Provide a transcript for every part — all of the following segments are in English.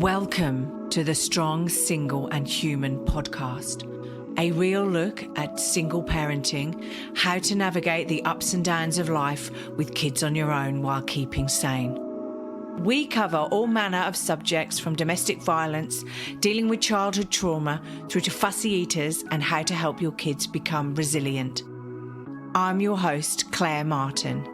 Welcome to the Strong, Single and Human podcast. A real look at single parenting, how to navigate the ups and downs of life with kids on your own while keeping sane. We cover all manner of subjects from domestic violence, dealing with childhood trauma, through to fussy eaters and how to help your kids become resilient. I'm your host, Claire Martin.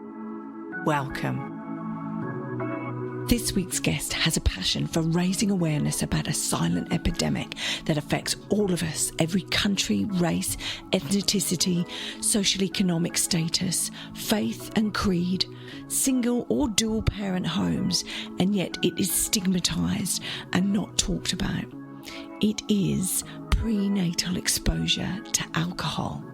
Welcome. This week's guest has a passion for raising awareness about a silent epidemic that affects all of us, every country, race, ethnicity, socioeconomic status, faith and creed, single or dual parent homes, and yet it is stigmatized and not talked about. It is prenatal exposure to alcohol.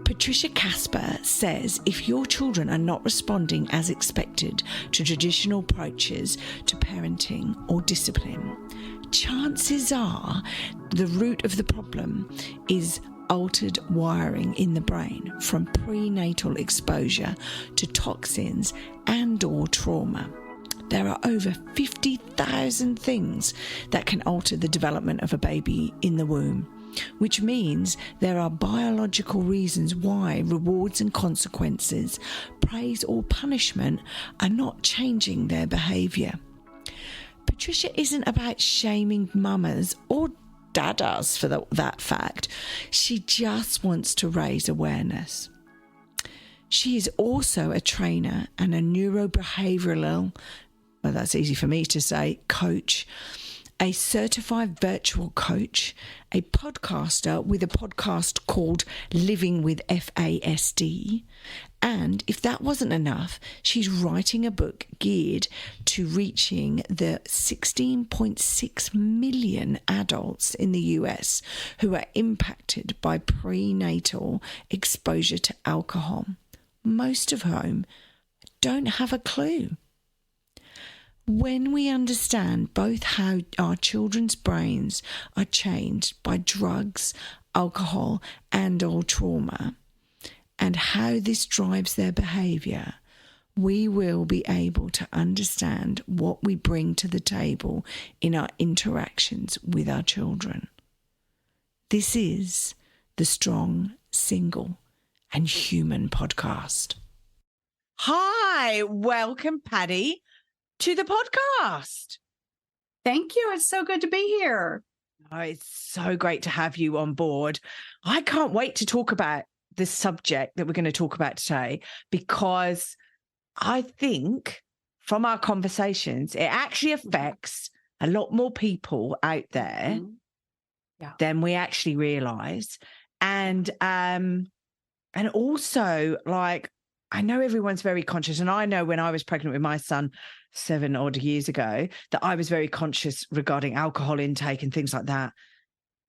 Patricia Kasper says if your children are not responding as expected to traditional approaches to parenting or discipline, chances are the root of the problem is altered wiring in the brain from prenatal exposure to toxins and/or trauma. There are over 50,000 things that can alter the development of a baby in the womb, which means there are biological reasons why rewards and consequences, praise or punishment are not changing their behaviour. Patricia isn't about shaming mamas or dadas for that fact. She just wants to raise awareness. She is also a trainer and a neurobehavioural, well, that's easy for me to say, coach, a certified virtual coach, a podcaster with a podcast called Living with FASD. And if that wasn't enough, she's writing a book geared to reaching the 16.6 million adults in the US who are impacted by prenatal exposure to alcohol, most of whom don't have a clue. When we understand both how our children's brains are changed by drugs, alcohol, and/or trauma, and how this drives their behaviour, we will be able to understand what we bring to the table in our interactions with our children. This is the Strong, Single and Human podcast. Hi, welcome, Patty, to the podcast. Thank you. It's so good to be here. Oh, it's so great to have you on board. I can't wait to talk about the subject that we're going to talk about today, because I think from our conversations, it actually affects a lot more people out there than we actually realise. And also, like, I know everyone's very conscious, and I know when I was pregnant with my son 7 odd years ago that I was very conscious regarding alcohol intake and things like that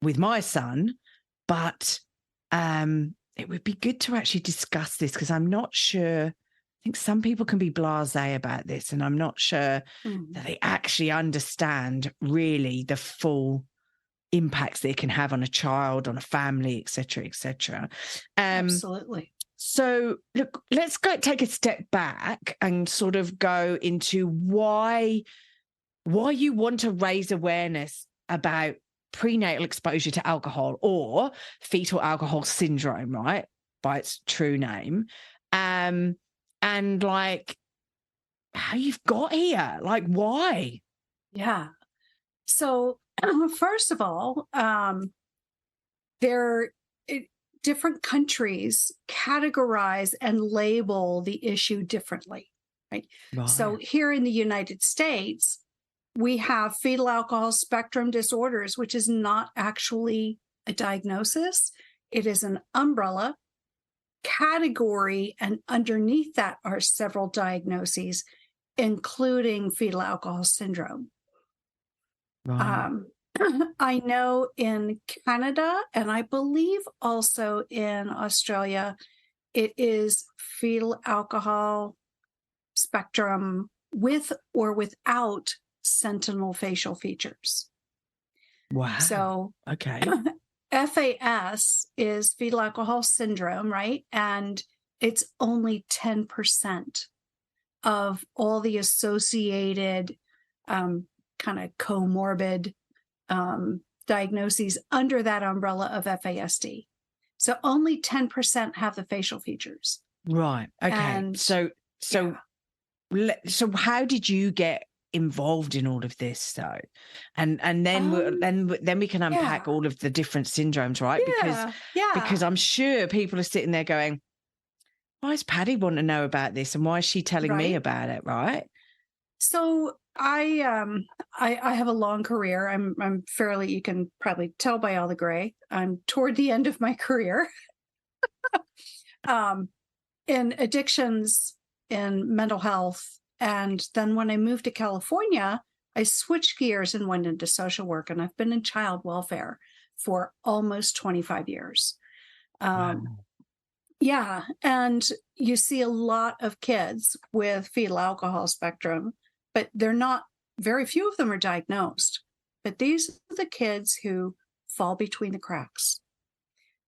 with my son. But it would be good to actually discuss this, because I'm not sure. I think some people can be blasé about this, and I'm not sure that they actually understand really the full impacts that it can have on a child, on a family, etc., etc. Absolutely. So, look, let's take a step back and sort of go into why you want to raise awareness about prenatal exposure to alcohol, or fetal alcohol syndrome, right, by its true name, and like how you've got here, like why? Yeah. So, first of all, different countries categorize and label the issue differently, right? So here in the United States, we have fetal alcohol spectrum disorders, which is not actually a diagnosis. It is an umbrella category, and underneath that are several diagnoses, including fetal alcohol syndrome. I know in Canada, and I believe also in Australia, it is fetal alcohol spectrum with or without sentinel facial features. Wow. So, okay. FAS is fetal alcohol syndrome, right? And it's only 10% of all the associated kind of comorbid diagnoses under that umbrella of FASD. So only 10% have the facial features. Right. Okay. And so how did you get involved in all of this though? And then we can unpack all of the different syndromes, right? Because I'm sure people are sitting there going, why does Paddy want to know about this? And why is she telling me about it, right? So I have a long career. I'm fairly, you can probably tell by all the gray, I'm toward the end of my career. In addictions, in mental health. And then when I moved to California, I switched gears and went into social work. And I've been in child welfare for almost 25 years. Wow. Yeah. And you see a lot of kids with fetal alcohol spectrum, but very few of them are diagnosed. But these are the kids who fall between the cracks.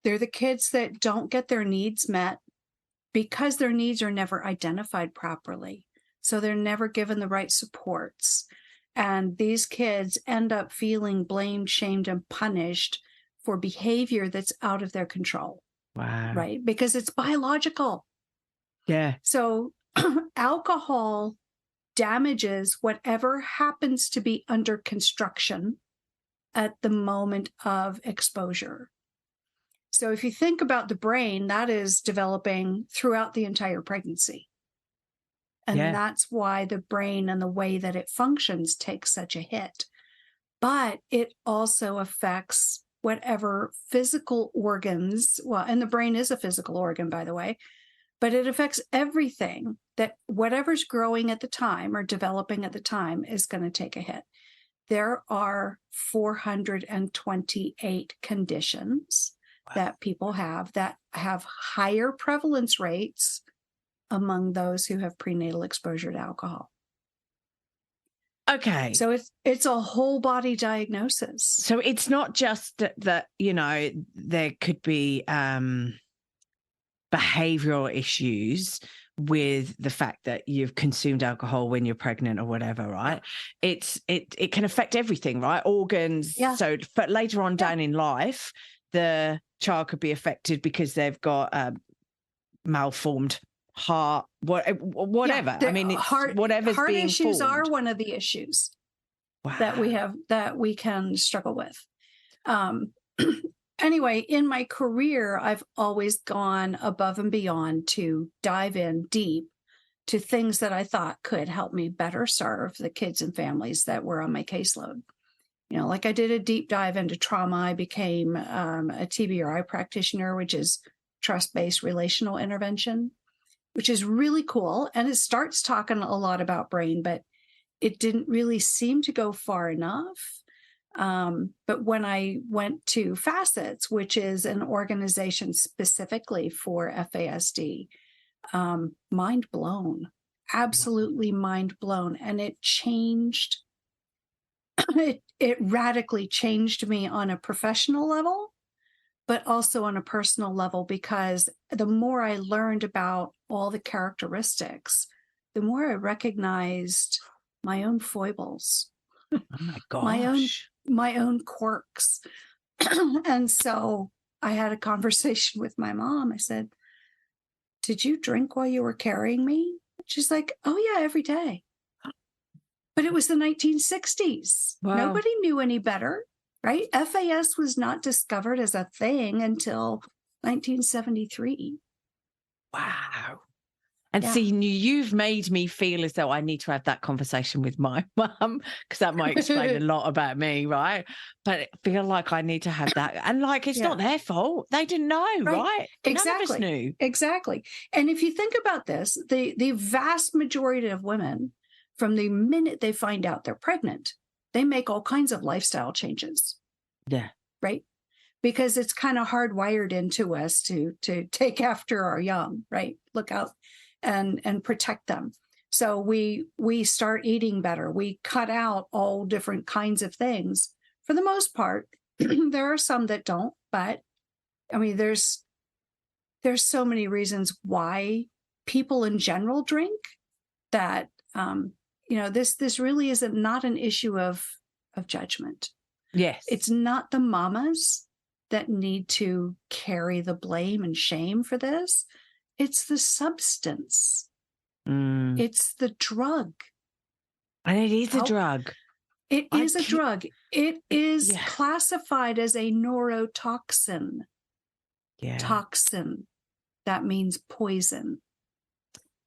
They're the kids that don't get their needs met because their needs are never identified properly. So they're never given the right supports. And these kids end up feeling blamed, shamed, and punished for behavior that's out of their control. Wow. Right? Because it's biological. Yeah. So alcohol damages whatever happens to be under construction at the moment of exposure. So if you think about the brain, that is developing throughout the entire pregnancy. And that's why the brain and the way that it functions takes such a hit. But it also affects whatever physical organs, and the brain is a physical organ, by the way, but it affects everything that whatever's growing at the time or developing at the time is going to take a hit. There are 428 conditions that people have that have higher prevalence rates among those who have prenatal exposure to alcohol. Okay. So it's a whole body diagnosis. So it's not just that there could be behavioral issues with the fact that you've consumed alcohol when you're pregnant or whatever, right? It can affect everything, right? Organs. Yeah. So but later on down in life, the child could be affected because they've got a malformed heart, whatever. Yeah, I mean, it's heart being issues formed. are one of the issues Wow. that we can struggle with. Anyway, in my career, I've always gone above and beyond to dive in deep to things that I thought could help me better serve the kids and families that were on my caseload. Like I did a deep dive into trauma. I became a TBRI practitioner, which is trust-based relational intervention, which is really cool. And it starts talking a lot about brain, but it didn't really seem to go far enough. But when I went to Facets, which is an organization specifically for FASD, mind blown, absolutely mind blown. And it changed, it radically changed me on a professional level, but also on a personal level, because the more I learned about all the characteristics, the more I recognized my own foibles. Oh my gosh. My own quirks. And so I had a conversation with my mom. I said, "Did you drink while you were carrying me?" She's like, "Oh yeah, every day." But it was the 1960s. Wow. Nobody knew any better, right? FAS was not discovered as a thing until 1973. Wow. And see, you've made me feel as though I need to have that conversation with my mum, because that might explain a lot about me, right? But I feel like I need to have that. And it's not their fault. They didn't know, right? Exactly. None of us knew. Exactly. And if you think about this, the vast majority of women, from the minute they find out they're pregnant, they make all kinds of lifestyle changes. Yeah. Right? Because it's kind of hardwired into us to take after our young, right? Look out and protect them. So we start eating better. We cut out all different kinds of things. For the most part, there are some that don't, but I mean, there's there's so many reasons why people in general drink that, this really is not an issue of judgment. Yes. It's not the mamas that need to carry the blame and shame for this. It's the substance. It's the drug. And it is a drug. It is a drug. It is classified as a neurotoxin. Yeah. Toxin. That means poison.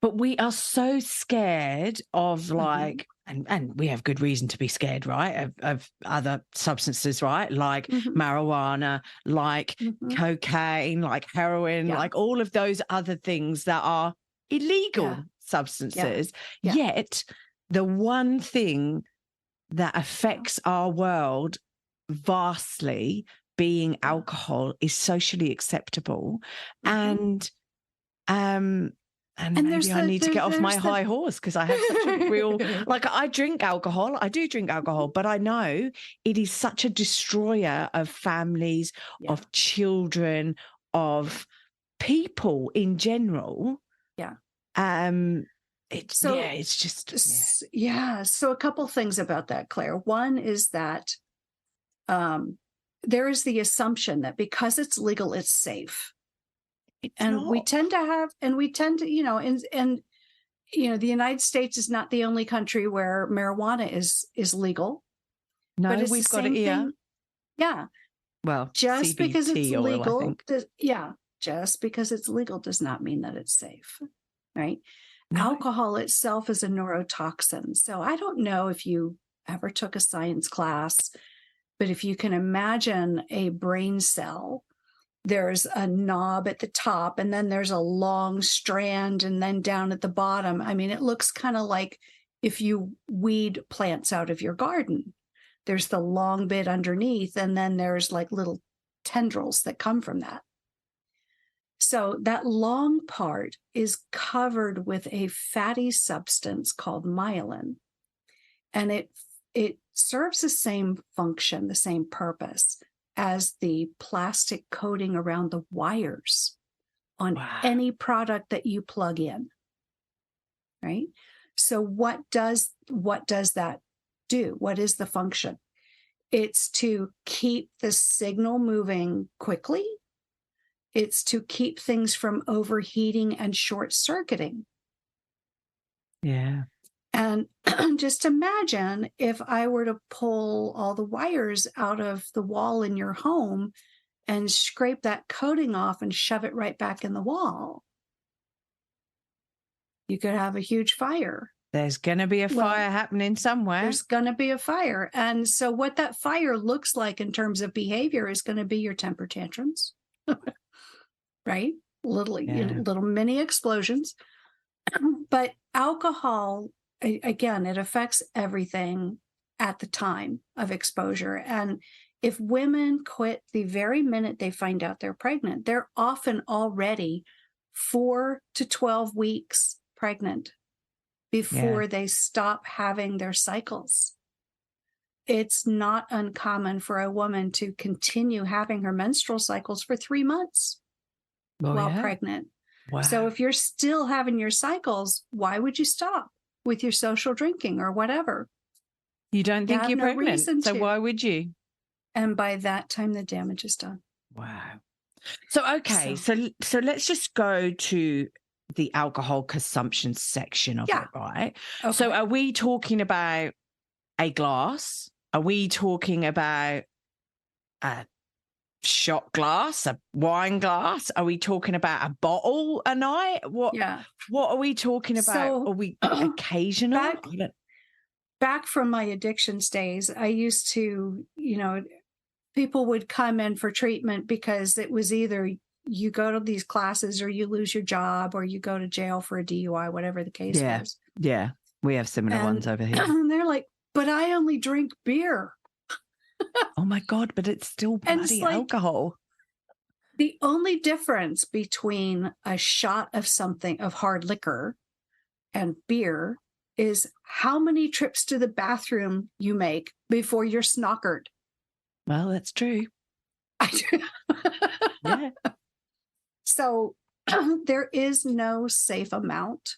But we are so scared of like, and we have good reason to be scared, right? Of other substances, right? Like marijuana, like cocaine, like heroin, like all of those other things that are illegal substances. Yet the one thing that affects our world vastly, being alcohol, is socially acceptable. And maybe I need to get off my high horse because I have such a real, like, I drink alcohol. I do drink alcohol, but I know it is such a destroyer of families, of children, of people in general. Yeah. It's just. So a couple things about that, Claire. One is that there is the assumption that because it's legal, it's safe. We tend to, the United States is not the only country where marijuana is legal. No, but we've got it here. Yeah. Well, just CBT because it's oil, legal, I think. just because it's legal does not mean that it's safe, right? No. Alcohol itself is a neurotoxin. So I don't know if you ever took a science class, but if you can imagine a brain cell, there's a knob at the top, and then there's a long strand, and then down at the bottom. I mean, it looks kind of like if you weed plants out of your garden. There's the long bit underneath, and then there's like little tendrils that come from that. So that long part is covered with a fatty substance called myelin, and it serves the same function, the same purpose as the plastic coating around the wires on any product that you plug in, right? So what does that do? What is the function? It's to keep the signal moving quickly. It's to keep things from overheating and short-circuiting. Yeah. And just imagine if I were to pull all the wires out of the wall in your home and scrape that coating off and shove it right back in the wall. You could have a huge fire. There's going to be a fire happening somewhere. There's going to be a fire. And so what that fire looks like in terms of behavior is going to be your temper tantrums, right? Little mini explosions. But alcohol, again, it affects everything at the time of exposure. And if women quit the very minute they find out they're pregnant, they're often already 4 to 12 weeks pregnant before they stop having their cycles. It's not uncommon for a woman to continue having her menstrual cycles for 3 months while pregnant. Wow. So if you're still having your cycles, why would you stop with your social drinking or whatever? You don't think you're pregnant, so why would you? And by that time, the damage is done. Wow. So, okay, so let's just go to the alcohol consumption section of it, right? Okay. So are we talking about a glass? Are we talking about a shot glass, a wine glass? Are we talking about a bottle a night? What are we talking about? So, are we occasional? Back from my addictions days, I used to, people would come in for treatment because it was either you go to these classes or you lose your job or you go to jail for a DUI, whatever the case was. Yeah, we have similar ones over here. And they're like, but I only drink beer. Oh my God, but it's still bloody alcohol. The only difference between a shot of something, of hard liquor and beer, is how many trips to the bathroom you make before you're snockered. Well, that's true. Yeah. So there is no safe amount.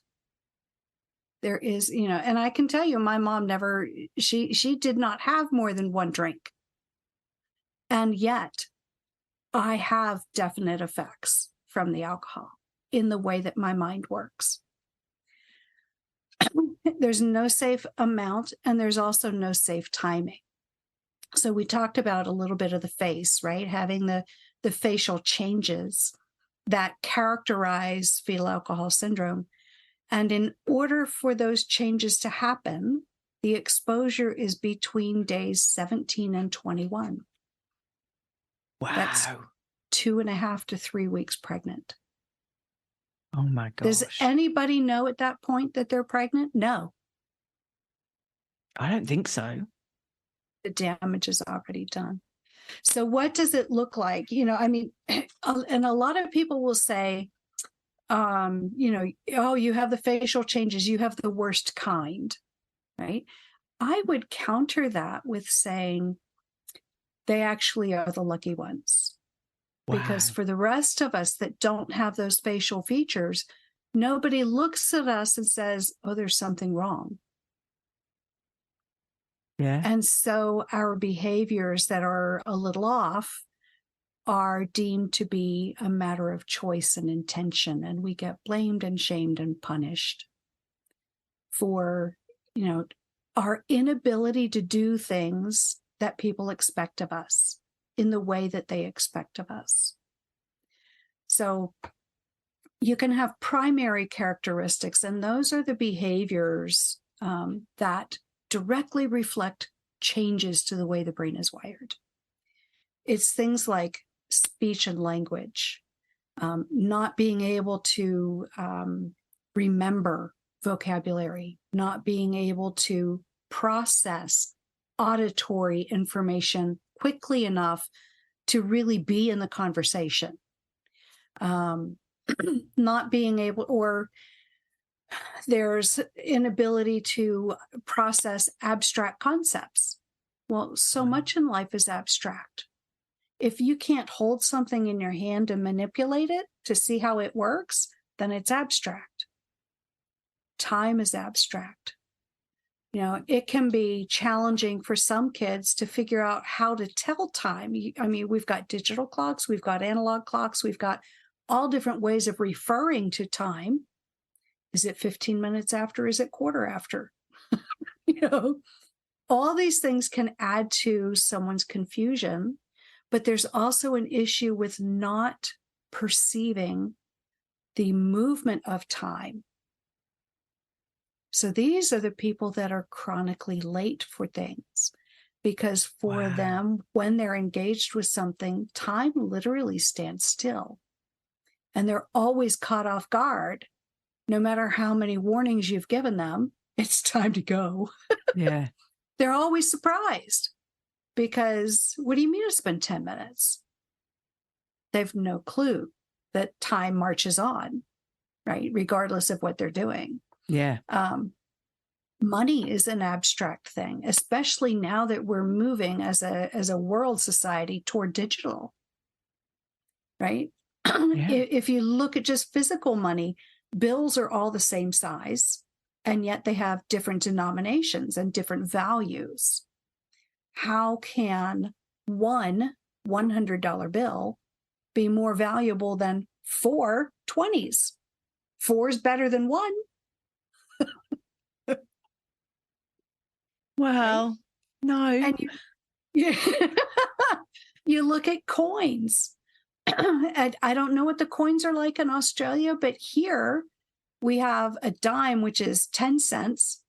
There is, and I can tell you, my mom never, she did not have more than one drink. And yet I have definite effects from the alcohol in the way that my mind works. There's no safe amount, and there's also no safe timing. So we talked about a little bit of the face, right? Having the facial changes that characterize fetal alcohol syndrome. And in order for those changes to happen, the exposure is between days 17 and 21. Wow. That's 2.5 to 3 weeks pregnant. Oh my gosh. Does anybody know at that point that they're pregnant? No. I don't think so. The damage is already done. So what does it look like? And a lot of people will say, oh, you have the facial changes, you have the worst kind, right? I would counter that with saying they actually are the lucky ones. Wow. Because for the rest of us that don't have those facial features, nobody looks at us and says, oh, there's something wrong. Yeah. And so our behaviors that are a little off are deemed to be a matter of choice and intention, and we get blamed and shamed and punished for, our inability to do things that people expect of us in the way that they expect of us. So you can have primary characteristics, and those are the behaviors that directly reflect changes to the way the brain is wired. It's things like speech and language, not being able to remember vocabulary, not being able to process auditory information quickly enough to really be in the conversation, not being able, or there's inability to process abstract concepts. Well, so much in life is abstract. If you can't hold something in your hand and manipulate it to see how it works, then it's abstract. Time is abstract. It can be challenging for some kids to figure out how to tell time. We've got digital clocks, we've got analog clocks, we've got all different ways of referring to time. Is it 15 minutes after? Is it quarter after? All these things can add to someone's confusion. But there's also an issue with not perceiving the movement of time. So these are the people that are chronically late for things, because for them, when they're engaged with something, time literally stands still. And they're always caught off guard. No matter how many warnings you've given them, it's time to go. Yeah. They're always surprised. Because what do you mean to spend 10 minutes? They've no clue that time marches on, right? Regardless of what they're doing. Yeah. Money is an abstract thing, especially now that we're moving as a world society toward digital, right? Yeah. If you look at just physical money, bills are all the same size, and yet they have different denominations and different values. How can one $100 bill be more valuable than 4 20s? 4 is better than 1. Well, right? No. And you look at coins. And I don't know what the coins are like in Australia, but here we have a dime, which is 10 cents,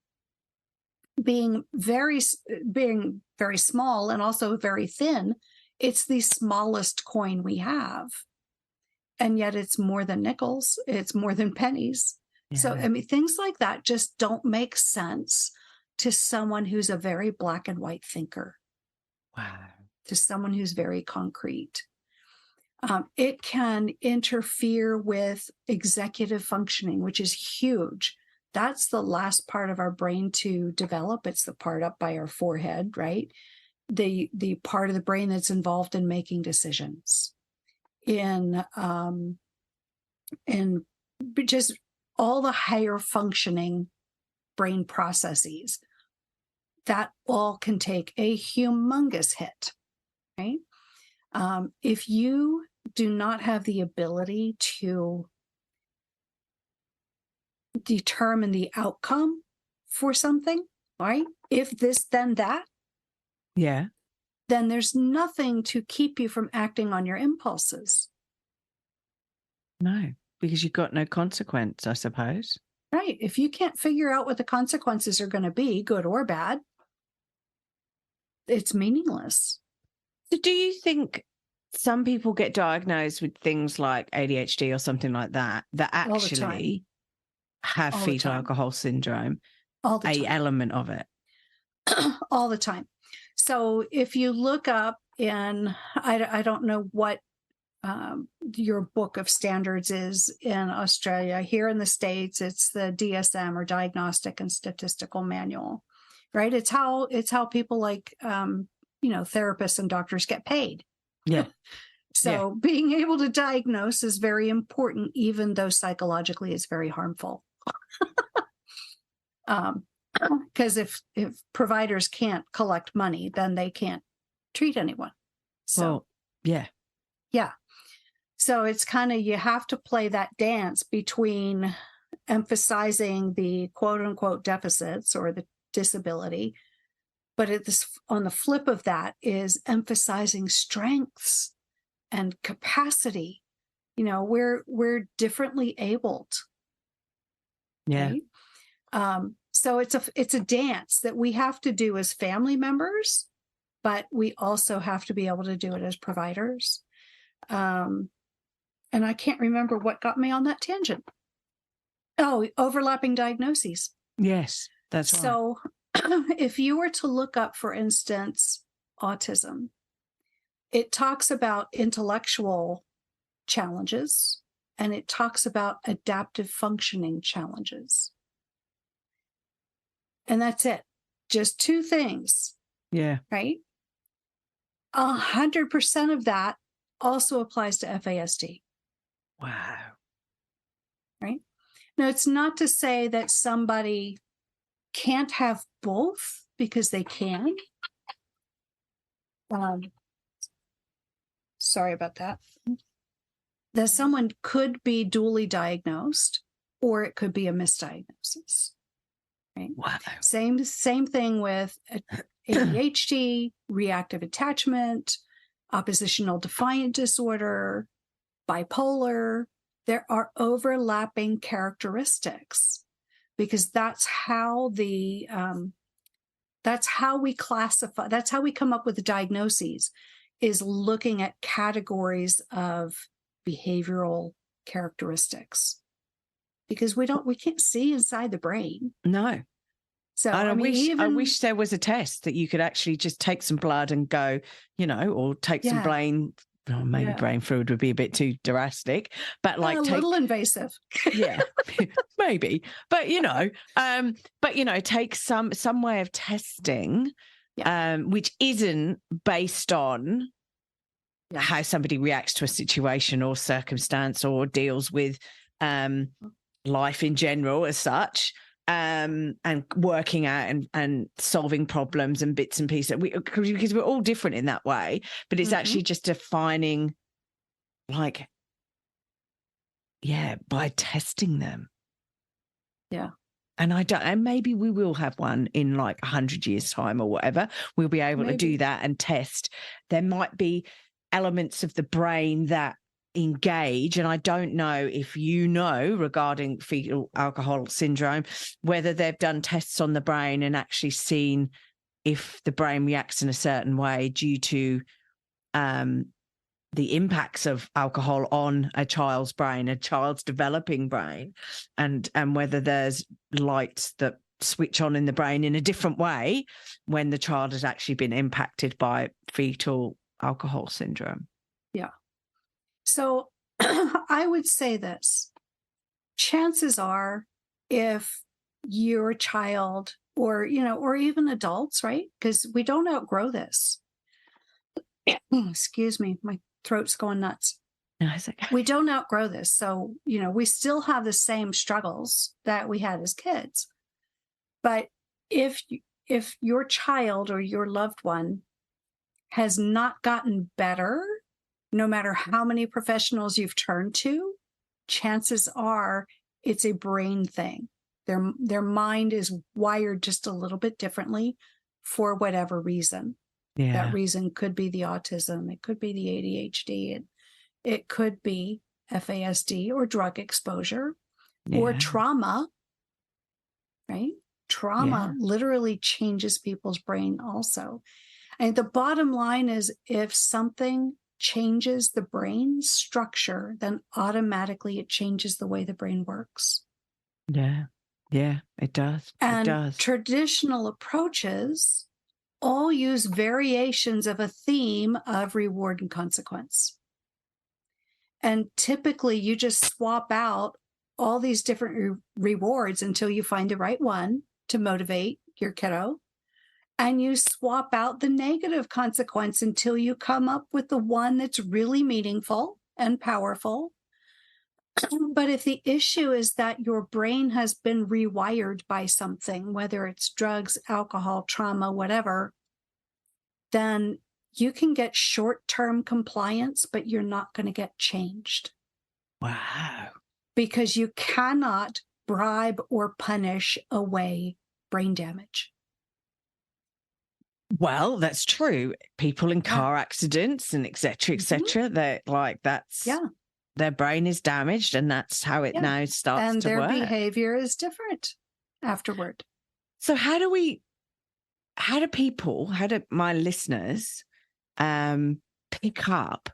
being very small and also very thin. It's the smallest coin we have. And yet it's more than nickels. It's more than pennies. Yeah. So, things like that just don't make sense to someone who's a very black and white thinker. Wow. To someone who's very concrete. It can interfere with executive functioning, which is huge. That's the last part of our brain to develop. It's the part up by our forehead, right? The part of the brain that's involved in making decisions, in and just all the higher functioning brain processes, that all can take a humongous hit, right? If you do not have the ability to determine the outcome for something, right? If this, then that, Yeah. then there's nothing to keep you from acting on your impulses. No, because you've got no consequence, I suppose. Right. If you can't figure out what the consequences are going to be, good or bad, it's meaningless. So do you think some people get diagnosed with things like ADHD or something like that actually have All the fetal time. alcohol syndrome? All the time. A element of it. All the time. So if you look up in, I don't know what your book of standards is in Australia. Here in the States, it's the DSM, or Diagnostic and Statistical Manual, right? It's how people like, therapists and doctors get paid. Yeah. So being able to diagnose is very important, even though psychologically it's very harmful. Because if providers can't collect money, then they can't treat anyone. So, yeah. So it's kind of, you have to play that dance between emphasizing the quote unquote deficits or the disability, but on the flip of that is emphasizing strengths and capacity. We're differently abled. Yeah. Right? So it's a dance that we have to do as family members, but we also have to be able to do it as providers. And I can't remember what got me on that tangent. Oh, overlapping diagnoses. Yes, that's right. So if you were to look up, for instance, autism, it talks about intellectual challenges and it talks about adaptive functioning challenges. And that's it. Just two things. Yeah. Right? 100% of that also applies to FASD. Wow. Right? Now, it's not to say that somebody can't have both, because they can. Sorry about that. That someone could be dually diagnosed, or it could be a misdiagnosis. Right? Wow. Same thing with ADHD, reactive attachment, oppositional defiant disorder, bipolar. There are overlapping characteristics, because that's how we classify, that's how we come up with the diagnoses, is looking at categories of behavioral characteristics, because we can't see inside the brain. No. So I wish there was a test that you could actually just take some blood and go, or take some brain. Oh, maybe brain fluid would be a bit too drastic, but like a little invasive. Yeah, maybe. But take some way of testing, which isn't based on how somebody reacts to a situation or circumstance or deals with life in general as such. And working out and solving problems and bits and pieces, because we're all different in that way, but it's actually just defining, by testing them. Yeah. And maybe we will have one in like 100 years' time or whatever. We'll be able to do that and test. There might be elements of the brain that engage, and I don't know if regarding fetal alcohol syndrome, whether they've done tests on the brain and actually seen if the brain reacts in a certain way due to the impacts of alcohol on a child's brain, a child's developing brain, and whether there's lights that switch on in the brain in a different way when the child has actually been impacted by fetal alcohol syndrome. Yeah. So I would say this: chances are, if your child or even adults, right? Because we don't outgrow this. Excuse me, my throat's going nuts. No, it's okay. We don't outgrow this. So, we still have the same struggles that we had as kids. But if your child or your loved one has not gotten better, no matter how many professionals you've turned to, chances are it's a brain thing. Their mind is wired just a little bit differently for whatever reason. Yeah. That reason could be the autism, it could be the ADHD, it could be FASD or drug exposure or trauma, right? Trauma literally changes people's brain also. And the bottom line is, if something changes the brain structure, then automatically it changes the way the brain works. Yeah. Yeah, it does. And it does. Traditional approaches all use variations of a theme of reward and consequence. And typically you just swap out all these different rewards until you find the right one to motivate your kiddo. And you swap out the negative consequence until you come up with the one that's really meaningful and powerful. But if the issue is that your brain has been rewired by something, whether it's drugs, alcohol, trauma, whatever, then you can get short-term compliance, but you're not going to get changed. Wow. Because you cannot bribe or punish away brain damage. Well, that's true. People in car accidents and et cetera, they're like, their brain is damaged, and that's how it now starts to work. And their behavior is different afterward. So how do my listeners pick up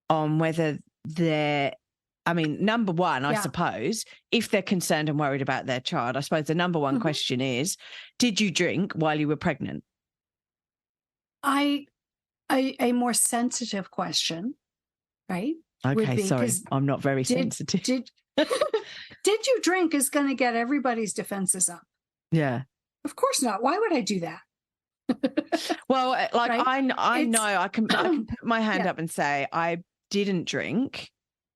on whether number one, I suppose, if they're concerned and worried about their child, I suppose the number one question is, did you drink while you were pregnant? A more sensitive question, right? Okay, sorry, I'm not very sensitive. Did you drink is going to get everybody's defenses up. Yeah. Of course not. Why would I do that? Well, like, right? I know I can put my hand up and say I didn't drink.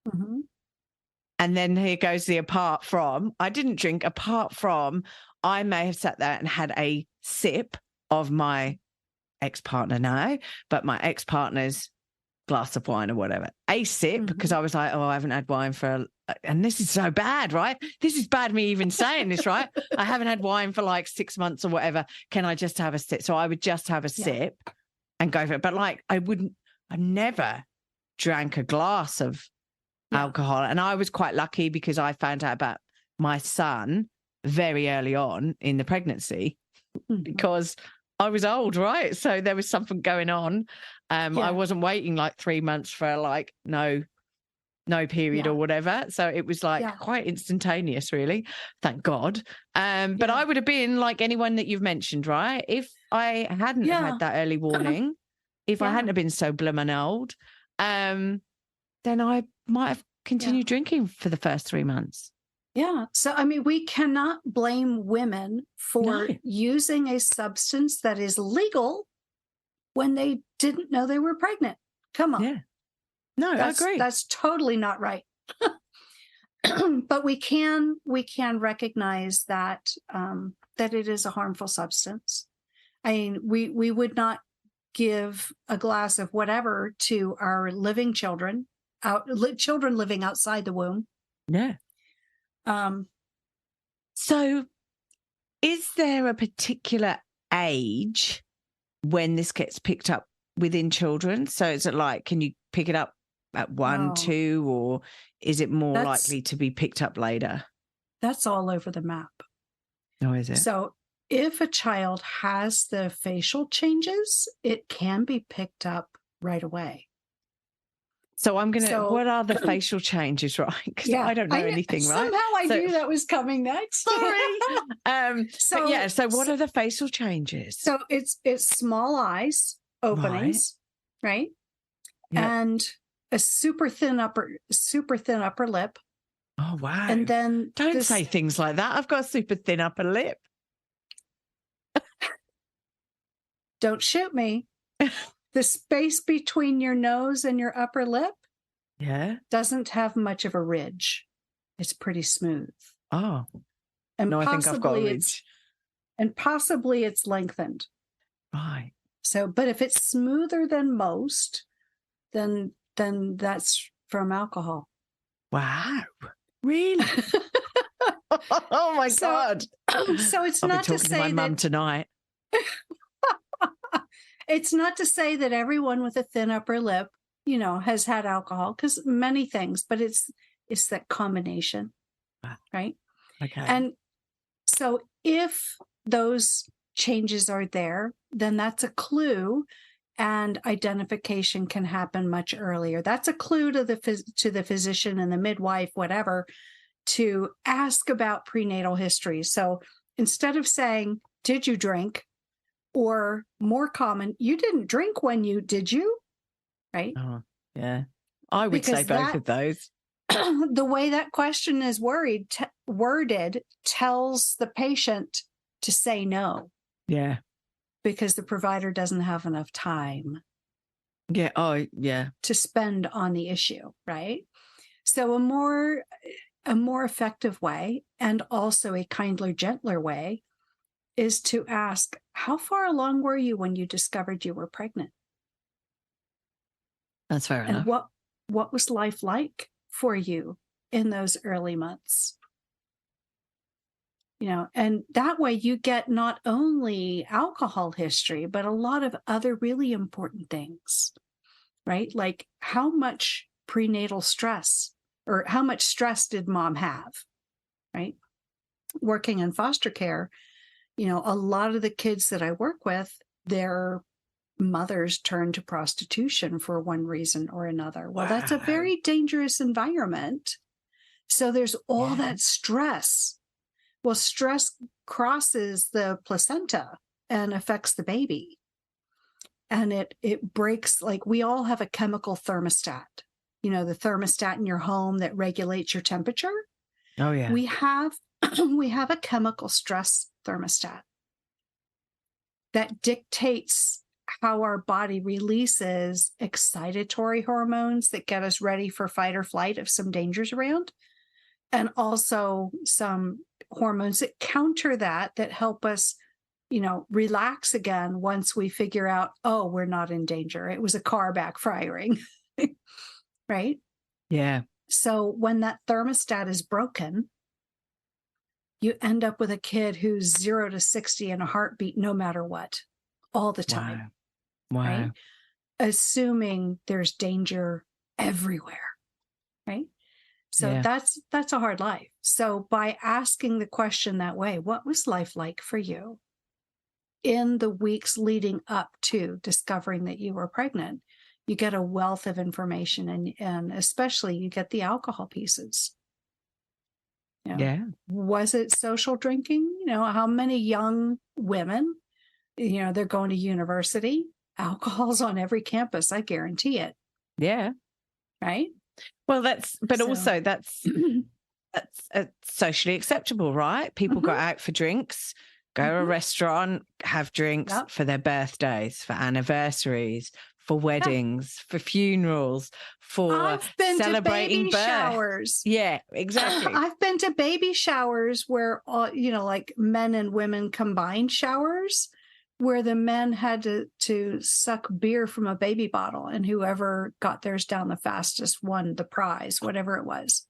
Mm-hmm. And then here goes the apart from. I didn't drink apart from I may have sat there and had a sip of my ex-partner now, but my ex-partner's glass of wine or whatever. A sip, because I was like, I haven't had wine and this is so bad, right? This is bad me even saying this, right? I haven't had wine for like 6 months or whatever. Can I just have a sip? So I would just have a sip and go for it. But like, I never drank a glass of alcohol. And I was quite lucky because I found out about my son very early on in the pregnancy because I was old, right? So there was something going on. I wasn't waiting like 3 months for like no period or whatever. So it was like quite instantaneous, really. Thank God. But I would have been like anyone that you've mentioned, right? If I hadn't have had that early warning, if I hadn't have been so blooming old, then I might have continued drinking for the first 3 months. Yeah. So, we cannot blame women for using a substance that is legal when they didn't know they were pregnant. Come on. Yeah. No, I agree. That's totally not right. But we can recognize that that it is a harmful substance. We would not give a glass of whatever to our living children, children living outside the womb. Yeah. So is there a particular age when this gets picked up within children? So is it like, can you pick it up at 1, 2, or is it more likely to be picked up later? That's all over the map. Oh, is it? So if a child has the facial changes, it can be picked up right away. So what are the facial changes, right? Because I don't know anything, right? Somehow I knew that was coming next. Sorry. So what are the facial changes? So it's small eyes openings, right? Yep. And a super thin upper lip. Oh, wow. And then don't say things like that. I've got a super thin upper lip. Don't shoot me. The space between your nose and your upper lip Yeah. Doesn't have much of a ridge. It's pretty smooth. Oh. And No, I think I've got a ridge. Possibly it's lengthened. Right. So, but if it's smoother than most, then that's from alcohol. Wow. Really? Oh my God. So it's I'll not be to talking say to my that mum tonight. it's not to say that everyone with a thin upper lip, has had alcohol, because many things, but it's that combination, right? Okay. And so if those changes are there, then that's a clue, and identification can happen much earlier. That's a clue to the physician and the midwife, whatever, to ask about prenatal history. So instead of saying, "Did you drink?" or more common, "You didn't drink when you, did you?" Right? Oh, yeah. I would say both of those. The way that question is worded tells the patient to say no. Yeah. Because the provider doesn't have enough time. Yeah. Oh, yeah. To spend on the issue, right? So a more effective way, and also a kindler, gentler way, is to ask, how far along were you when you discovered you were pregnant? That's fair enough. And what was life like for you in those early months? And that way you get not only alcohol history, but a lot of other really important things, right? Like how much prenatal stress, or how much stress did mom have, right? Working in foster care, a lot of the kids that I work with, their mothers turn to prostitution for one reason or another. Well, that's a very dangerous environment. So there's all that stress. Well, stress crosses the placenta and affects the baby. And it breaks, like, we all have a chemical thermostat. The thermostat in your home that regulates your temperature. Oh, yeah. We have a chemical stress thermostat that dictates how our body releases excitatory hormones that get us ready for fight or flight if some danger's around, and also some hormones that counter that help us, relax again once we figure out, oh, we're not in danger. It was a car backfiring, right? Yeah. So when that thermostat is broken, you end up with a kid who's 0 to 60 in a heartbeat, no matter what, all the time. Wow. Right? Assuming there's danger everywhere, right? So that's a hard life. So by asking the question that way, what was life like for you in the weeks leading up to discovering that you were pregnant, you get a wealth of information, and especially you get the alcohol pieces. Was it social drinking? How many young women, they're going to university, alcohol's on every campus, I guarantee it. Yeah. Right? Well, that's socially acceptable, right? People go out for drinks, go to a restaurant, have drinks for their birthdays, for anniversaries, for weddings, for funerals, for I've been celebrating to baby birth. Showers. Yeah, exactly. I've been to baby showers where, like men and women combined showers, where the men had to suck beer from a baby bottle, and whoever got theirs down the fastest won the prize, whatever it was.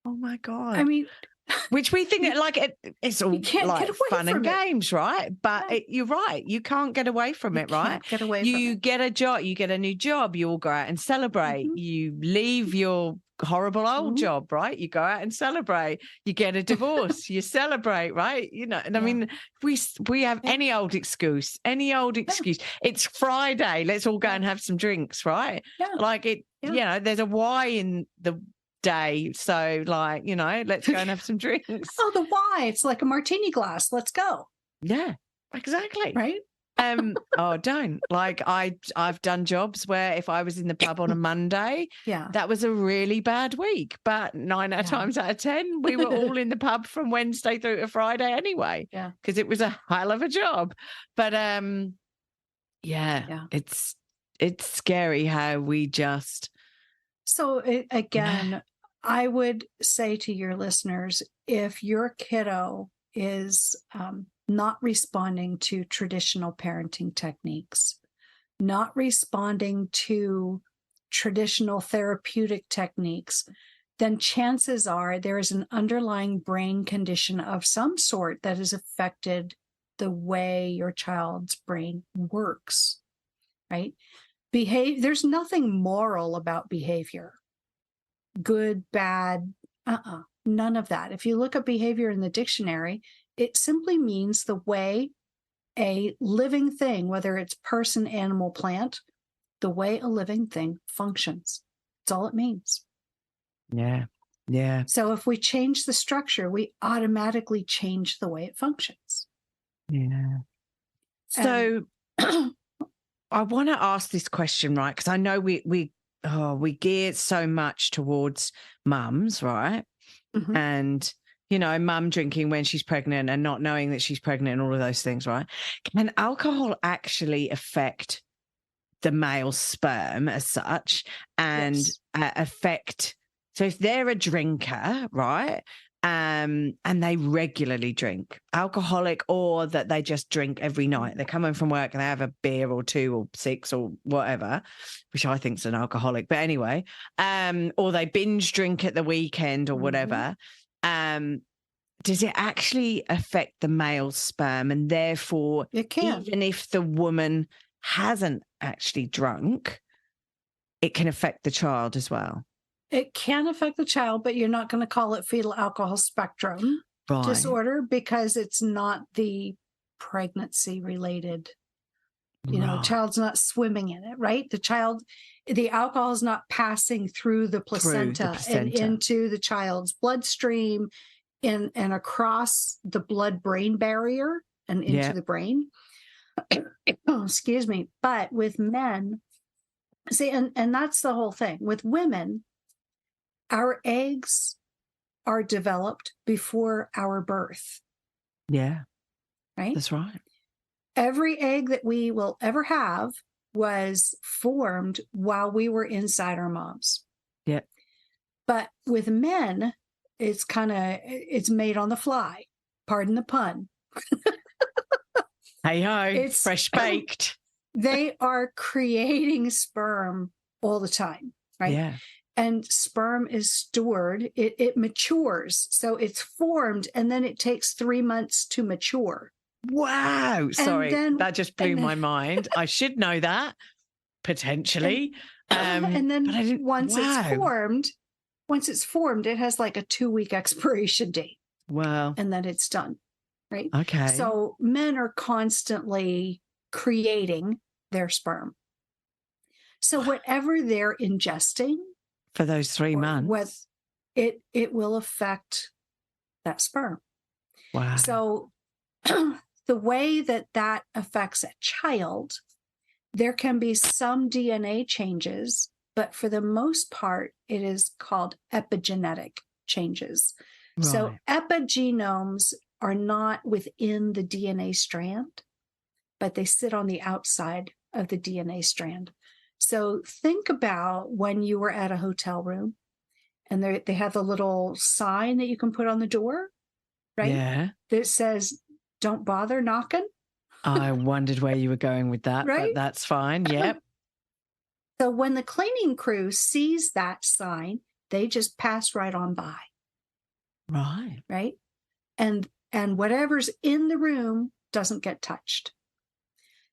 Oh my God. I mean, which we think it's all like fun and games, right? But you're right. You can't get away from it, right? Get away from it. You get a job, you get a new job, you all go out and celebrate. You leave your horrible old job, right? You go out and celebrate. You get a divorce, you celebrate, right? And I mean, we have any old excuse. It's Friday, let's all go and have some drinks, right? Like it, there's a why in the day, so let's go and have some drinks. Oh, the why, it's like a martini glass, let's go. Yeah, exactly. Right. Don't, like, I've done jobs where if I was in the pub on a Monday, that was a really bad week, but 9 times out of 10 we were all in the pub from Wednesday through to Friday anyway, because it was a hell of a job. But it's scary how we just So again, I would say to your listeners, if your kiddo is not responding to traditional parenting techniques, not responding to traditional therapeutic techniques, then chances are there is an underlying brain condition of some sort that has affected the way your child's brain works, right? There's nothing moral about behavior. Good, bad, none of that. If you look at behavior in the dictionary, it simply means the way a living thing, whether it's person, animal, plant, the way a living thing functions. That's all it means. Yeah. Yeah. So if we change the structure, we automatically change the way it functions. Yeah. So I want to ask this question, right? Because I know we gear so much towards mums, right? Mm-hmm. And, you know, mum drinking when she's pregnant and not knowing that she's pregnant and all of those things, right? Can alcohol actually affect the male sperm as such and Yes. affect? So if they're a drinker, right, and they regularly drink, alcoholic, or that they just drink every night, they're coming from work and they have a beer or two or six or whatever, which I think is an alcoholic, but anyway, or they binge drink at the weekend or whatever, does it actually affect the male sperm? And therefore, It can. even if the woman hasn't actually drunk, it can affect the child as well. It can affect the child, but you're not going to call it fetal alcohol spectrum disorder because it's not the pregnancy related. You know, child's not swimming in it, right? The alcohol is not passing through the placenta and into the child's bloodstream and across the blood-brain barrier and into the brain. Excuse me. But with men, see, and that's the whole thing. With women, our eggs are developed before our birth. Yeah. Right? That's right. Every egg that we will ever have was formed while we were inside our moms. Yeah. But with men, it's made on the fly. Pardon the pun. Hey ho, it's fresh baked. They are creating sperm all the time, right? Yeah. And sperm is stored. It matures. So it's formed and then it takes 3 months to mature. Wow. Sorry, that just blew my mind. I should know that, potentially. And then once it's formed, it has like a 2-week expiration date. Wow. And then it's done, right? Okay. So men are constantly creating their sperm. So whatever they're ingesting for those 3 months, it will affect that sperm. Wow. So the way that affects a child, there can be some DNA changes, but for the most part, it is called epigenetic changes. Right. So epigenomes are not within the DNA strand, but they sit on the outside of the DNA strand. So think about when you were at a hotel room and they have the little sign that you can put on the door, right? Yeah. That says, don't bother knocking. I wondered where you were going with that, right? But that's fine. Yep. So when the cleaning crew sees that sign, they just pass right on by. Right. Right. And whatever's in the room doesn't get touched.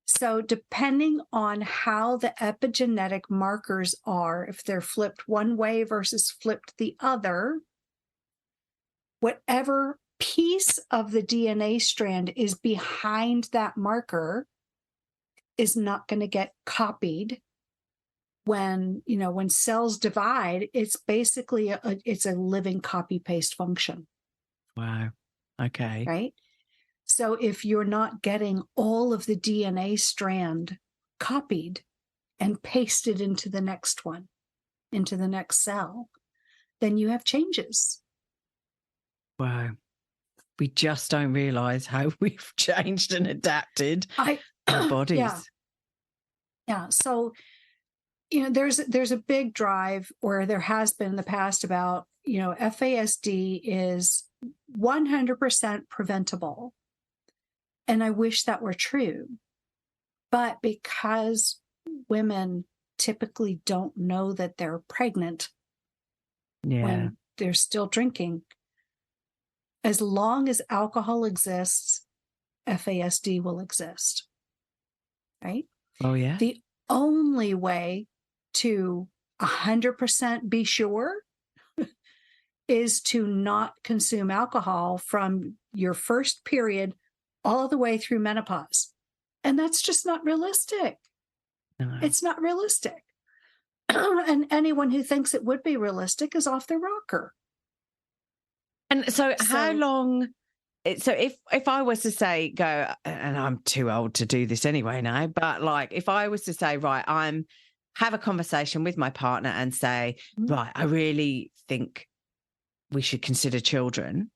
So depending on how the epigenetic markers are, if they're flipped one way versus flipped the other, whatever piece of the DNA strand is behind that marker is not going to get copied. When cells divide, it's basically it's a living copy paste function. Wow. Okay. Right. So if you're not getting all of the DNA strand copied and pasted into the next one, into the next cell, then you have changes. Wow. We just don't realize how we've changed and adapted our bodies. Yeah. So there's a big drive, or there has been in the past, about, FASD is 100% preventable. And I wish that were true. But because women typically don't know that they're pregnant when they're still drinking, as long as alcohol exists, FASD will exist. Right? Oh, yeah. The only way to 100% be sure is to not consume alcohol from your first period all the way through menopause. And that's just not realistic. No. It's not realistic. And anyone who thinks it would be realistic is off their rocker. And so how long... So if I was to say, go, and I'm too old to do this anyway now, but like if I was to say, right, have a conversation with my partner and say, right, I really think we should consider children,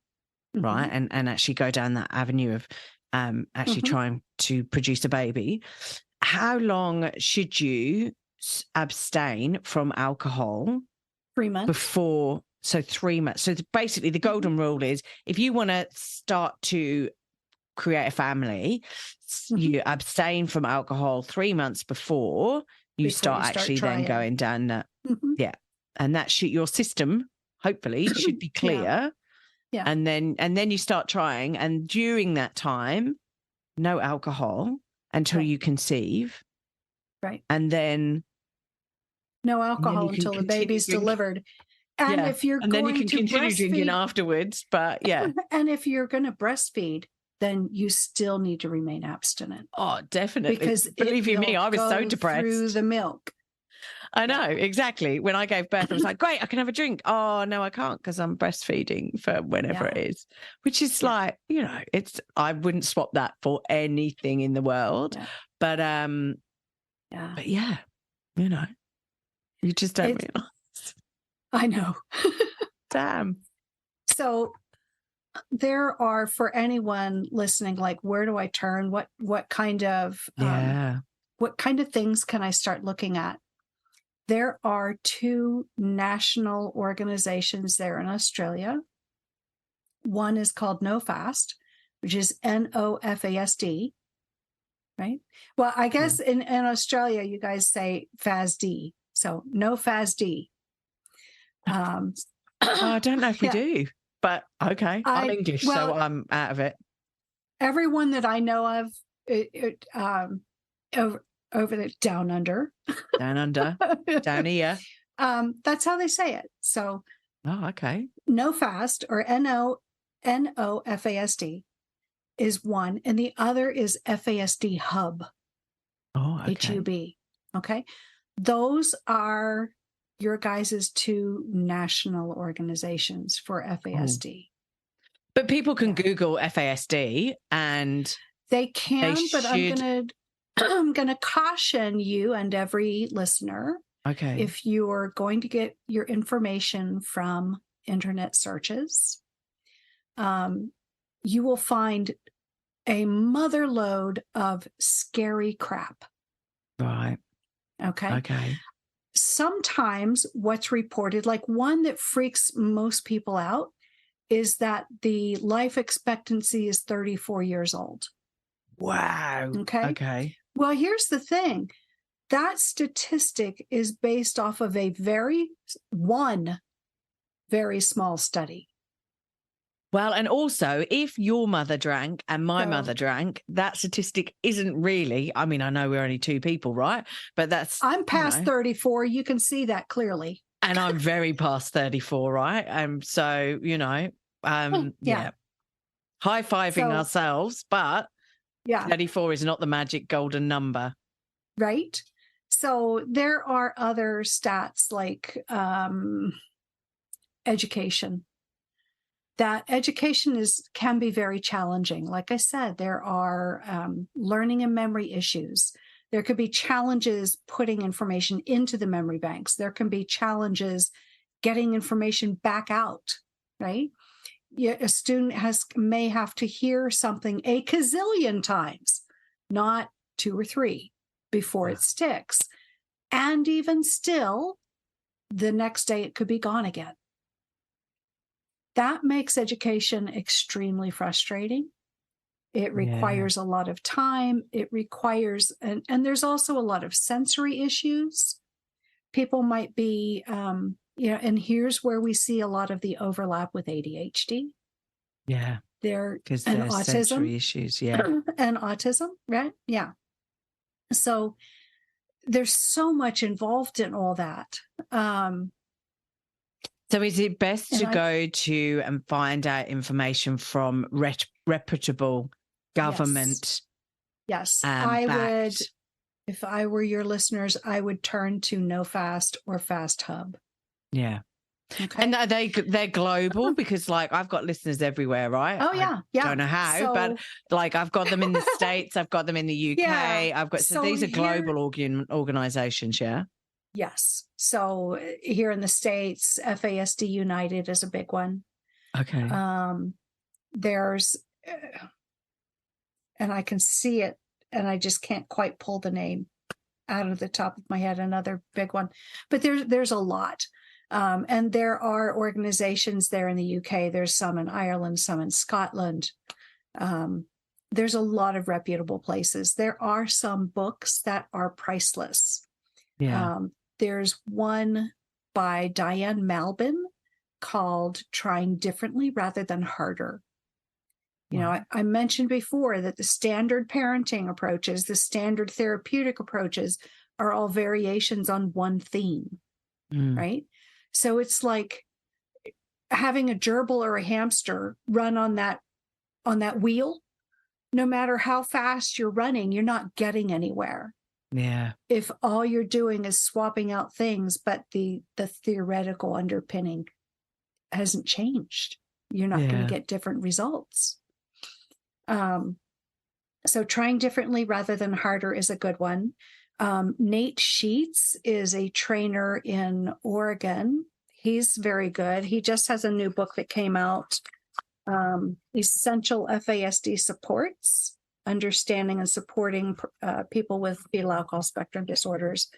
right, and actually go down that avenue of actually trying to produce a baby. How long should you abstain from alcohol? 3 months. Before... So 3 months. So basically the golden rule is if you want to start to create a family, you abstain from alcohol 3 months before you start actually then going down that. Yeah. And that your system, hopefully, should be clear. Yeah. And then you start trying. And during that time, no alcohol until you conceive. Right. And then no alcohol until the baby's delivered. And if you're and going then you can to continue drinking breastfeed afterwards, but yeah. And if you're going to breastfeed, then you still need to remain abstinent. Oh, definitely. Because believe you me, I was so depressed. Through the milk. I know, exactly. When I gave birth, I was like, great, I can have a drink. Oh, no, I can't because I'm breastfeeding for whenever it is, which is like, I wouldn't swap that for anything in the world. Yeah. But yeah, you just don't realize. I know. Damn. So there are, for anyone listening, like, where do I turn? What kind of things can I start looking at? There are 2 national organizations there in Australia. One is called NoFast, which is NOFASD, right? Well, I guess in Australia, you guys say FASD. So NoFASD. I don't know if we do, but okay. I'm English, so I'm out of it. Everyone that I know of over there, down under, down here. That's how they say it. So, okay. NoFast, or NOFASD, is one, and the other is FASD Hub. Oh, okay. HUB. Okay, those are your guys' 2 national organizations for FASD. But people can Google FASD and they can, but I'm gonna caution you and every listener. Okay. If you are going to get your information from internet searches, you will find a motherload of scary crap. Right. Okay. Sometimes what's reported, like one that freaks most people out, is that the life expectancy is 34 years old. Wow. Okay. Well, here's the thing. That statistic is based off of one very small study. Well, and also, if your mother drank and my mother drank, that statistic isn't really, I mean, I know we're only 2 people, right? But that's... I'm past 34. You can see that clearly. And I'm very past 34, right? So, yeah. High-fiving ourselves, but 34 is not the magic golden number. Right? So there are other stats like education. That education can be very challenging. Like I said, there are learning and memory issues. There could be challenges putting information into the memory banks. There can be challenges getting information back out, right? A student may have to hear something a gazillion times, not 2 or 3, before it sticks. And even still, the next day it could be gone again. That makes education extremely frustrating. It requires a lot of time. It requires, and there's also a lot of sensory issues. People might be, and here's where we see a lot of the overlap with ADHD. Yeah. Because there's autism, sensory issues. Yeah. And autism, right? Yeah. So there's so much involved in all that. So is it best to go to and find out information from reputable government? Yes. I would, if I were your listeners, I would turn to NoFast or Fast Hub. Yeah. Okay. And are they're global? Because like I've got listeners everywhere, right? Oh yeah. Yeah. I don't know how, but like I've got them in the States, I've got them in the UK. Yeah. I've got, so these are global organizations. Yeah. Yes. So here in the States, FASD United is a big one. Okay. There's, and I can see it, and I just can't quite pull the name out of the top of my head, another big one. But there's a lot. And there are organizations there in the UK. There's some in Ireland, some in Scotland. There's a lot of reputable places. There are some books that are priceless. Yeah. There's one by Diane Malbin called Trying Differently Rather Than Harder. You know, I mentioned before that the standard parenting approaches, the standard therapeutic approaches are all variations on one theme, right? So it's like having a gerbil or a hamster run on that wheel. No matter how fast you're running, you're not getting anywhere. Yeah. If all you're doing is swapping out things, but the theoretical underpinning hasn't changed, you're not going to get different results. So Trying Differently Rather Than Harder is a good one. Nate Sheets is a trainer in Oregon. He's very good. He just has a new book that came out, Essential FASD Supports, Understanding and Supporting People with Fetal Alcohol Spectrum Disorders.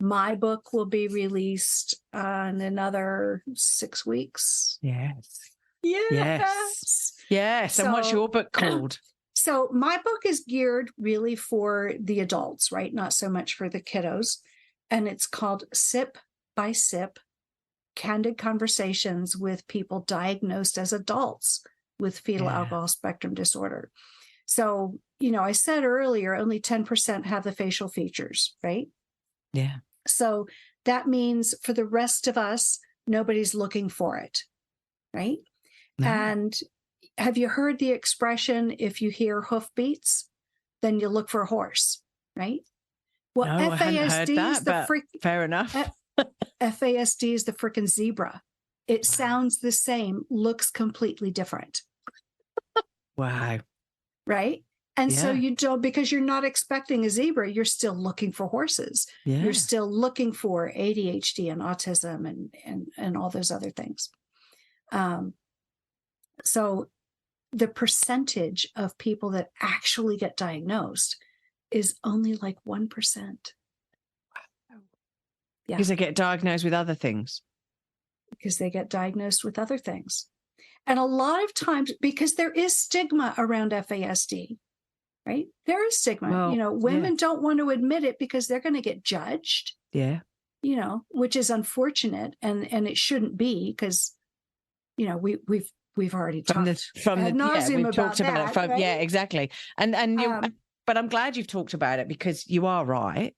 My book will be released in another 6 weeks. Yes. Yes. Yes. So, and what's your book called? So my book is geared really for the adults, right? Not so much for the kiddos. And it's called Sip by Sip, Candid Conversations with People Diagnosed as Adults with Fetal Alcohol Spectrum Disorder. So, you know, I said earlier, only 10% have the facial features, right? Yeah. So that means for the rest of us, nobody's looking for it, right? No. And have you heard the expression, if you hear hoofbeats, then you look for a horse, right? Well, no, I hadn't heard that, but fair enough. FASD is the freaking zebra. It sounds the same, looks completely different. Wow. Right? And so you don't, because you're not expecting a zebra, you're still looking for horses. Yeah. You're still looking for ADHD and autism and all those other things. So the percentage of people that actually get diagnosed is only like 1%. Wow. Yeah. Because they get diagnosed with other things. Because they get diagnosed with other things. And a lot of times, because there is stigma around FASD, right? There is stigma. Well, you know, women don't want to admit it because they're going to get judged. Yeah. You know, which is unfortunate, and it shouldn't be, because, you know, we've already talked ad nauseum about that, right? Yeah, exactly. And you, but I'm glad you've talked about it, because you are right.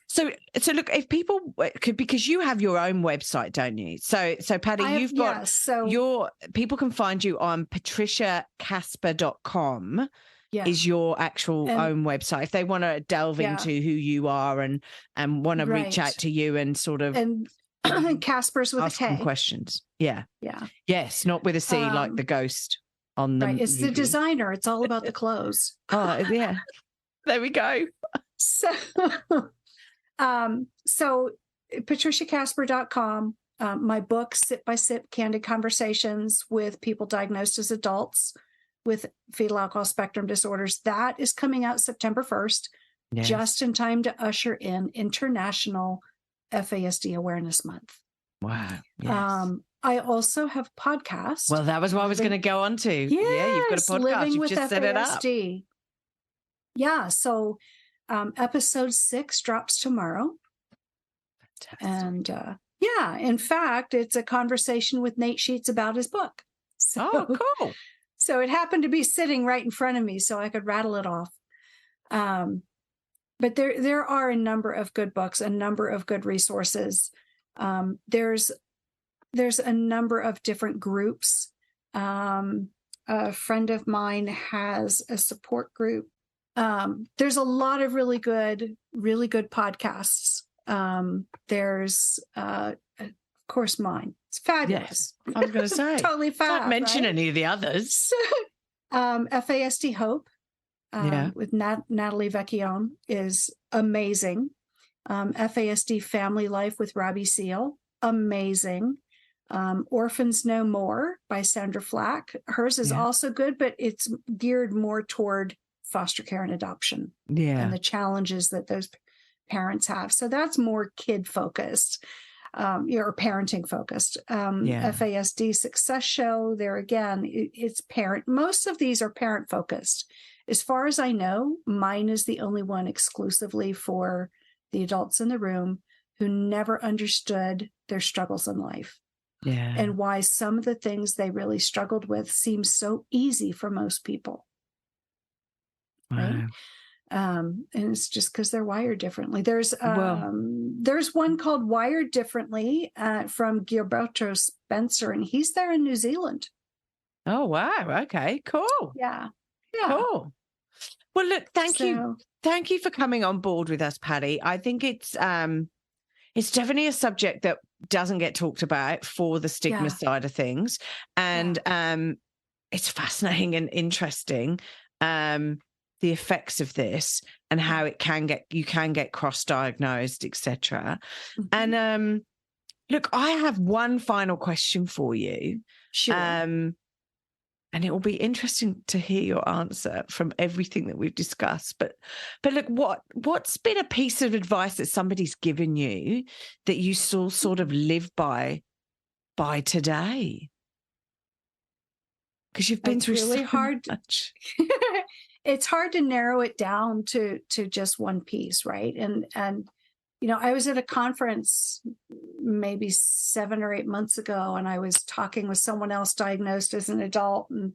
So look, if people could, because you have your own website, don't you? So Patty, you've got people can find you on patriciakasper.com. Yeah. Is your actual own website if they want to delve into who you are and want to reach out to you and sort of Kasper's with ask a K. some questions. Yeah. Yeah. Yes, not with a C like the ghost on the It's the designer. It's all about the clothes. Oh, yeah. There we go. So patriciakasper.com, my book, Sip by Sip, Candid Conversations with People Diagnosed as Adults with Fetal Alcohol Spectrum Disorders, that is coming out September 1st. just in time to usher in International FASD Awareness Month. Wow. Yes. I also have podcasts. Well, that was what I was going to go on to. Yes, yeah, you've got a podcast. Living You've with just set it up. FASD. Yeah, so episode 6 drops tomorrow. Fantastic. And yeah, in fact, it's a conversation with Nate Sheets about his book. So, oh, cool. So it happened to be sitting right in front of me so I could rattle it off. But there are a number of good books, a number of good resources. There's a number of different groups. A friend of mine has a support group. There's a lot of really good podcasts. There's of course mine. It's fabulous. Yes, I was going to say totally fab. Don't mention right? any of the others. FASD Hope with Natalie Vecchione is amazing. FASD Family Life with Robbie Seal, amazing. Orphans No More by Sandra Flack. Hers is also good, but it's geared more toward foster care and adoption and the challenges that those parents have. So that's more kid focused, or parenting focused. FASD Success Show, there again, it's parent. Most of these are parent focused. As far as I know, mine is the only one exclusively for the adults in the room who never understood their struggles in life. Yeah. And why some of the things they really struggled with seem so easy for most people. Wow. Right. And it's just because they're wired differently. There's one called Wired Differently from Gilberto Spencer, and he's there in New Zealand. Oh, wow. Okay, cool. Yeah. Cool. Well, look, thank you. Thank you for coming on board with us, Patty. I think it's definitely a subject that doesn't get talked about for the stigma side of things. And it's fascinating and interesting, the effects of this and how you can get cross-diagnosed, etc. Mm-hmm. And look, I have one final question for you. Sure. And it will be interesting to hear your answer from everything that we've discussed. But look, what's been a piece of advice that somebody's given you that you still sort of live by today? Because you've been through really so hard. much. It's hard to narrow it down to just one piece, right? And I was at a conference maybe 7 or 8 months ago, and I was talking with someone else diagnosed as an adult, and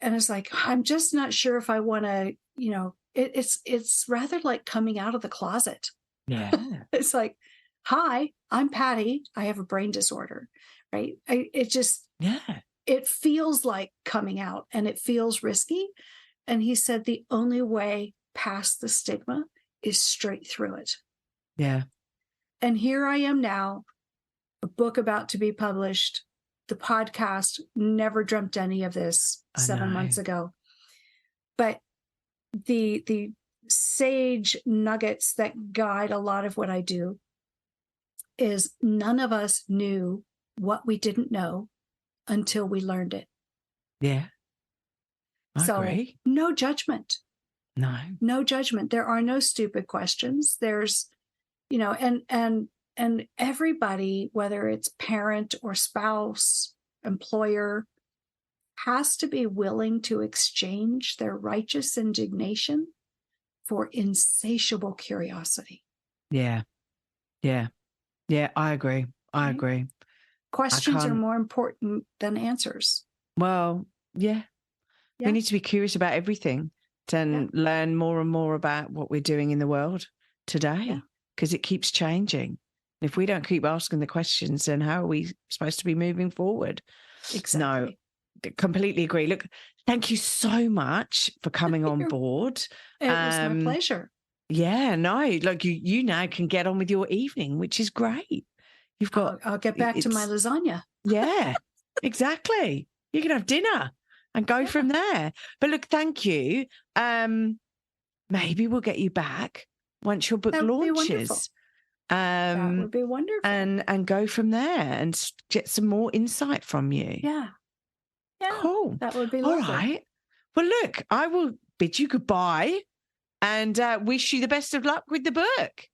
it's like, I'm just not sure if I want to, it's rather like coming out of the closet. Yeah. It's like, hi, I'm Patty. I have a brain disorder, right? It feels like coming out, and it feels risky. And he said the only way past the stigma is straight through it. Yeah. And here I am now, a book about to be published, the podcast, never dreamt any of this 7 months ago. But the sage nuggets that guide a lot of what I do is none of us knew what we didn't know until we learned it. Yeah. I agree. No judgment. No judgment. There are no stupid questions. There's, and everybody, whether it's parent or spouse, employer, has to be willing to exchange their righteous indignation for insatiable curiosity. Yeah. I agree. I agree. Questions are more important than answers. Well, yeah. We need to be curious about everything and learn more and more about what we're doing in the world today, because it keeps changing. If we don't keep asking the questions, then how are we supposed to be moving forward? Exactly. No, completely agree. Look, thank you so much for coming on board. It was my pleasure. Yeah, no, like you now can get on with your evening, which is great. You've got. I'll get back to my lasagna. Yeah, exactly. You can have dinner and go from there. But look, thank you. Maybe we'll get you back once your book launches. That would be wonderful. And go from there and get some more insight from you. Yeah. Cool. That would be lovely. All right. Well, look, I will bid you goodbye. and wish you the best of luck with the book.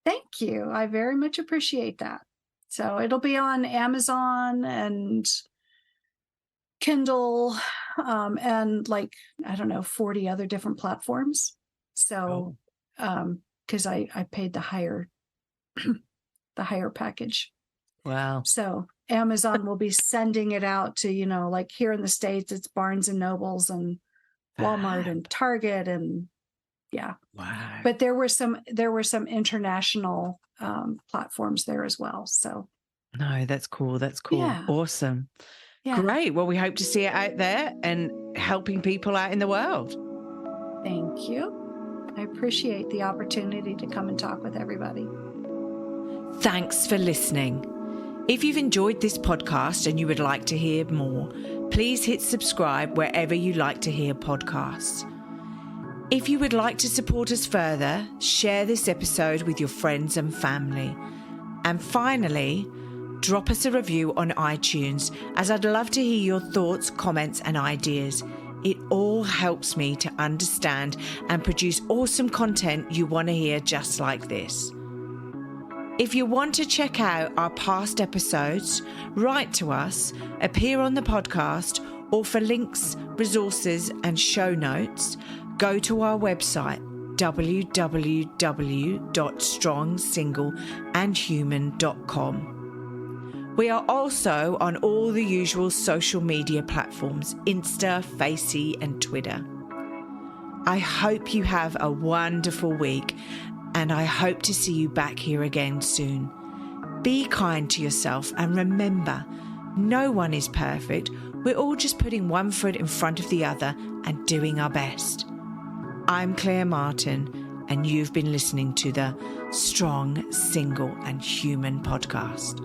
Thank you. I very much appreciate that. So it'll be on Amazon and Kindle, and 40 other different platforms. So, because I paid the higher package. Wow. So Amazon will be sending it out to, here in the States, it's Barnes and Nobles and Walmart and Target and yeah. Wow. But there were some international platforms there as well. So no, that's cool. That's cool. Yeah. Awesome. Yeah. Great. Well, we hope to see it out there and helping people out in the world. Thank you. I appreciate the opportunity to come and talk with everybody. Thanks for listening. If you've enjoyed this podcast and you would like to hear more, please hit subscribe wherever you like to hear podcasts. If you would like to support us further, share this episode with your friends and family. And finally, drop us a review on iTunes, as I'd love to hear your thoughts, comments, and ideas. It all helps me to understand and produce awesome content you want to hear just like this. If you want to check out our past episodes, write to us, appear on the podcast, or for links, resources, and show notes, go to our website, www.strongsingleandhuman.com. We are also on all the usual social media platforms, Insta, Facey, and Twitter. I hope you have a wonderful week, and I hope to see you back here again soon. Be kind to yourself, and remember, no one is perfect. We're all just putting one foot in front of the other and doing our best. I'm Claire Martin, and you've been listening to the Strong, Single and Human podcast.